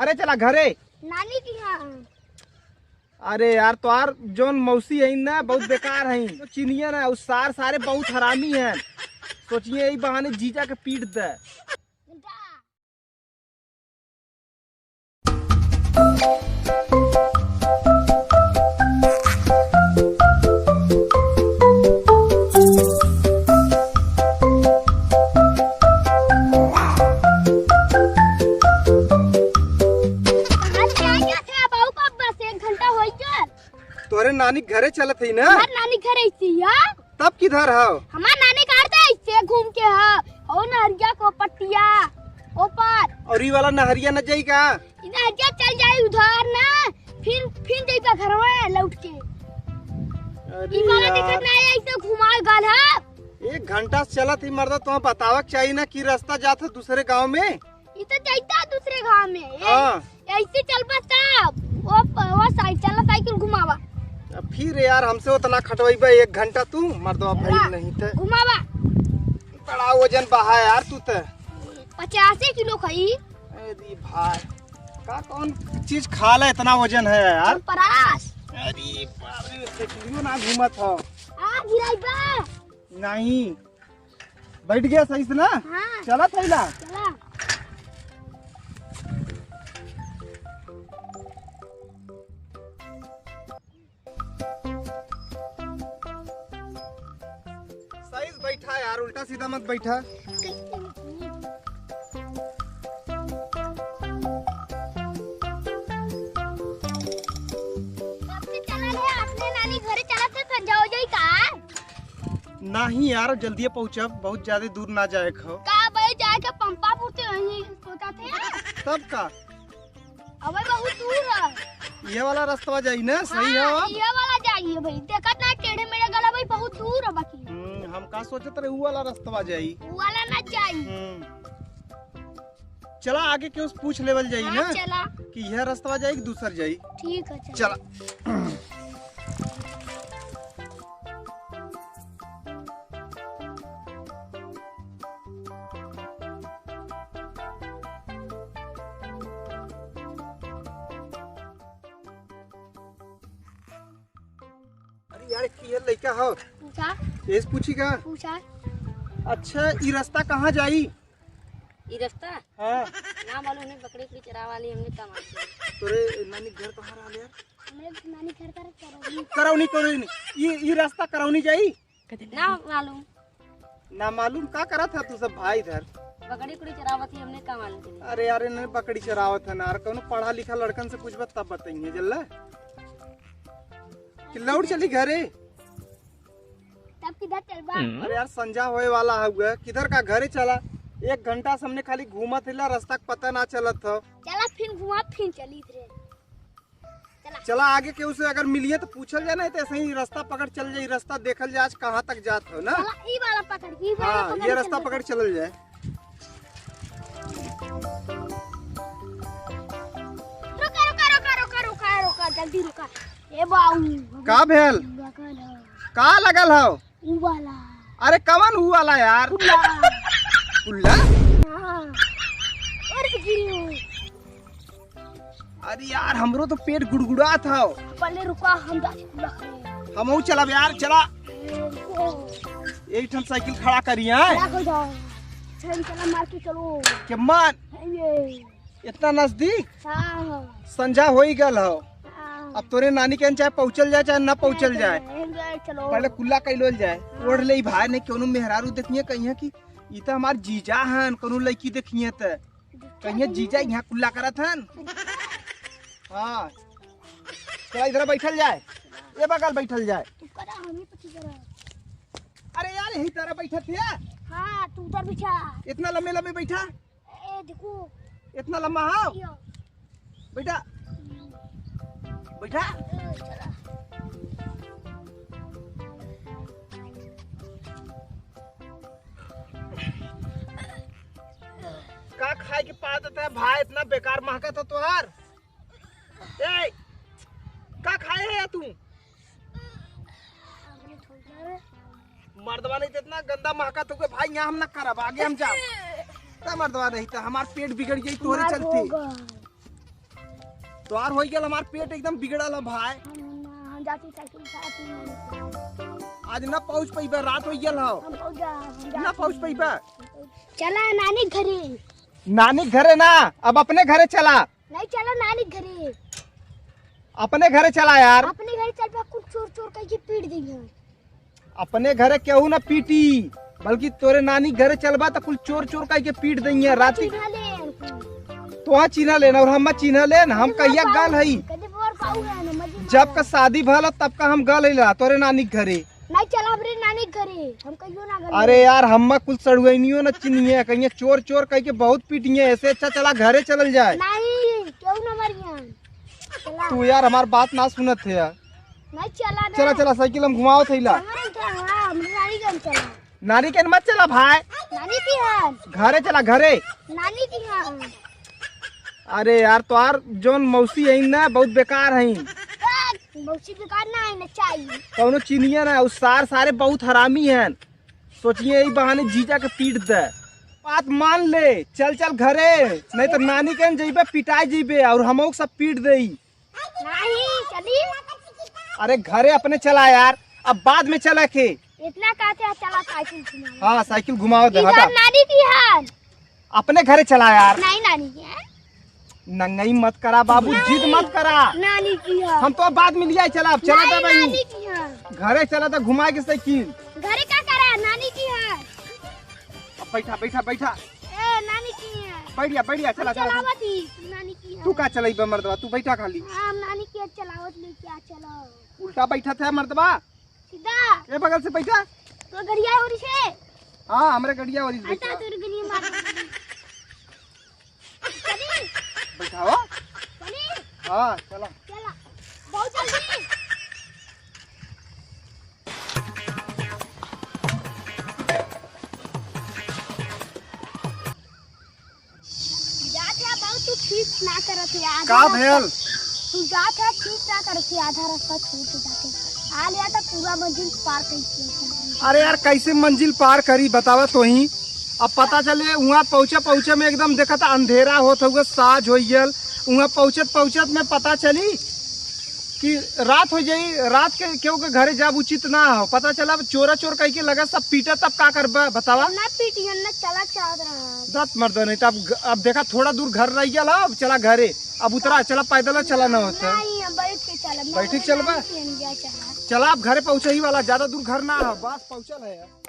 घरे चला घरे। नानी की यहाँ। अरे यार तोहार जोन मौसी है ना बहुत बेकार है, तो चिनिए ना उस सारे बहुत हरामी हैं। सोचिए यही बहाने जीजा के पीट दे। तोरे नानी घरे चलत है ना? हमार नानी घर ऐसी है। तब किधर हो? हमार नानी घर तो ऐसे घूम के है और नहरिया को पट्टिया ऊपर। और ये वाला नहरिया न जाई का? नहरिया चल जाए उधर ना, फिर जाइबा घर में लौट के। अरे ई वाला यार दिखत ना ऐसे घुमा गल है। 1 घंटा से चलत ही मर्दा, तो बतावक चाहिए ना कि रास्ता जात है दूसरे गांव में। ई तो जाइता दूसरे गांव में। हाँ। ऐसे चलबा तब वो साइकिल घुमावा। फिर यार हमसे उतना खटवाइबा 1 घंटा तू मर्दवा भाई नहीं थे। घुमावा। बड़ा वजन बहा यार तू ते। 85 किलो खाई। अरे भाई का कौन चीज खा ले इतना वजन है यार? परास। अरे बाप रे साइकिलियो ना घूमत हो। आ गिराइबा। नहीं बैठ गया सही से ना? हाँ। चला थैला। चला। सही से बैठा यार, उल्टा सीधा मत बैठा। नहीं यार जल्दी पहुँचब, बहुत ज्यादा दूर ना जाए खो। का भाई जाए के पंपापुर से यही सोचा थे। तब का? अबे बहुत दूर है। ये वाला रास्ता जाई ना? सही है। हाँ, ये वाला जाइए भाई, देखत ना टेढ़े मेढ़े गला भाई बहुत दूर है बाकी। हम का सोचत रहे वो वाला रास्ता जाई। वो वाला ना जाई। चला आगे के उस पूछ लेवल जाई ना चला कि यह रास्ता जाई कि दूसर जाई। ठीक है चला। अरे यार ये लड़का हो पूछा एस पूछी का? पूछा। अच्छा ये रास्ता कहाँ जाई? ये रास्ता हाँ ना मालूम नहीं, बकरी की चरा वाली हमने कहा मालूम। तोरे नानी घर कहाँ रहा यार? हमारे नानी घर का करौनी ये रास्ता करौनी जाई ना मालूम, ना मालूम का करा था तू सब भाई इधर? बकरी कुड़ी चरावत ही हमने कहा मालूम। अरे यार नहीं बकरी चरावत है ना, कौन पढ़ा लिखा लड़कन से पूछबा तब बताइए जल्ला कि लौट चली घरे। तब किधर चलबा? अरे यार संजा होए वाला है, किधर का घरे चला। 1 घंटा से हमने खाली घूमा थिला, रास्ता का पता ना चलत हो। चला फिर घुमा फिर चली इधर। चला आगे के उसे अगर मिलिए तो पूछल जाए, नहीं तो ऐसे ही रास्ता पकड़ चल जाए। रास्ता देखल जाए आज कहाँ तक जात हो ना। चला ई वाला पकड़ के, ई वाला हाँ पकड़ ये के रास्ता चलबा। पकड़ चलल जाए। रुका जल्दी रुका। ए बाऊ का भेल? बगल है। का लगल हो? ऊ वाला। अरे कवन ऊ वाला यार? उल्ला। उल्ला? हाँ। और गिरी। अरे यार हमरो तो पेट गुड़गुड़ा था। पहले रुका हम जाके खुला करें। हम चला यार चला। रुको। एक ठन साइकिल खड़ा करिए हैं। खड़ा हो जाओ। चला मार के चलो। के मन ये। इतना नजदीक हाँ। संजा हो ही गल हो। हाँ। अब तोरे नानी के चाहे पहुँचल जाए चाहे ना पहुँचल जाए, चलो। पहले कुल्ला कैलोल जाए। ओढ़ ले भाई ने कोनो मेहरारू देखिए कहिए कि ई तो हमार जीजा हन, कोनो लड़की देखिए तो कहिए जीजा यहाँ कुल्ला करत हन। हाँ चला इधर बैठल जाए, ये बगल बैठल जाए। तू करा हम ही पति करा। अरे यार यही तरह बैठा थे। हाँ तू उधर बिछा। इतना लंबे लंबे बैठा, ए देखो। इतना लंबा हाँ बैठा बैठा। चला। का खाए के पा देता है भाई, इतना बेकार महका था तुहार। ए का खाए है तू? मर्दवा नहीं तो इतना गंदा महका तो भाई यहाँ हम न करब, आगे हम जाब। मर्दवा नहीं तो हमार पेट बिगड़ गई तोहरे चलते। तोहार हो गया हमार पेट एकदम बिगड़ल है भाई। हम जाती साइकिल साथ आज ना पहुँच पैबा, रात हो गया हो हम पहुंच जा ना पहुँच पैबा। चला नानी घरे। नानी घरे ना, अब अपने घरे चला। नहीं चला नानी घरे। अपने घरे चला यार। अपने घर चल पा, कुछ चोर चोर करके पीट देंगे। अपने घरे केहू ना पीटी, बल्कि तोरे नानी घरे चलबा तो कुल चोर चोर कह के पीट देंगे रात। चिन्हा ले तो चिन्ह लेना और हम चिन्ह लेन, हम कहिया गल हई। कदे बोर पाऊ है ना मजी। जब का शादी भला तब का हम गल हिला तोरे नानी घरे। नहीं चला हमरे नानी घरे, हम कहियो ना गल। अरे यार हम कुल सड़ुनियो न चिन्हिए, कहिए चोर चोर कह के बहुत पीटिए, ऐसे अच्छा चला घरे चलल जाए। नहीं क्यों ना मरिया। चला तू यार हमार बात ना सुनत है यार। नहीं चला ना। चला चला साइकिल हम घुमाओ थैला। हमारे क्या हां, हमरे नानी घर चला। नानी के मत चला भाई, नानी की हां, घरे चला घरे। नानी की हां। अरे यार तोहार जोन मौसी है ना बहुत बेकार है। मौसी दुकान ना है ना चाहिए। कौनो चिनिया ना, उस सारे बहुत हरामी हैं। सोचिए यही बहाने जीजा के पीट दे। बात मान ले, चल चल घरे, नहीं तो नानी के जेबे पिटाई जेबे और हमो सब पीट देई। नहीं चली। अरे घरे अपने चला यार, अब बाद में चला के। इतना कहते चला साइकिल घुमा। हाँ साइकिल घुमाओ दे, हटा। नानी की हां। अपने घरे चला यार। नहीं नानी की हां। नंगई मत करा बाबू, जिद मत करा। नानी की हां। हम तो बाद में लिया चला, अब चला था भाई नानी की हां। घरे चला था घुमा के साइकिल। घरे क्या करा नानी की हां। अब बैठा बैठा बैठा, ए नानी की हां। बैठिया बैठिया, चला चला। चलावती नानी की हां। तू का चलाई बे मर्दवा, तू बैठा खाली। हम नानी की चलावत ले क्या चलो। उल्टा बैठा था मर्दवा, सीधा ये बगल से बैठा। तो गड़िया और से। हाँ हमरे गड़िया वाली से हटा बैठा। तो गड़िया मार। चली बैठा हो। चली हाँ चला। चला बहुत जल्दी। जात है बहुत तू ठीक ना करत है आधा। का भेल? तू जात है ठीक ना करत है, आधा रास्ता छोड़ के जाके आ लिया तो पूरा मंजिल पार कर दिया। अरे यार कैसे मंजिल पार करी बतावा तो ही। अब पता चले वहाँ पहुँचे में एकदम देखा था अंधेरा होत हुआ, साझ हो गल। वहाँ पहुँचत में पता चली कि रात हो जाई। रात के क्यों के घरे जाब उचित ना हो। पता चला चोरा चोर कह के लगा सब पीटा, तब का कर बतावा। ना पीटियन ना चला चाहत रहा। दत मर्द नहीं तब। अब देखा थोड़ा दूर घर रह गया, अब चला घरे। अब उतरा चला, पैदल चला ना होता। नहीं हम बैठ के चला। बैठ के चलबा? चला अब घरे पहुँचे ही वाला, ज्यादा दूर घर ना है, बस पहुँचल है।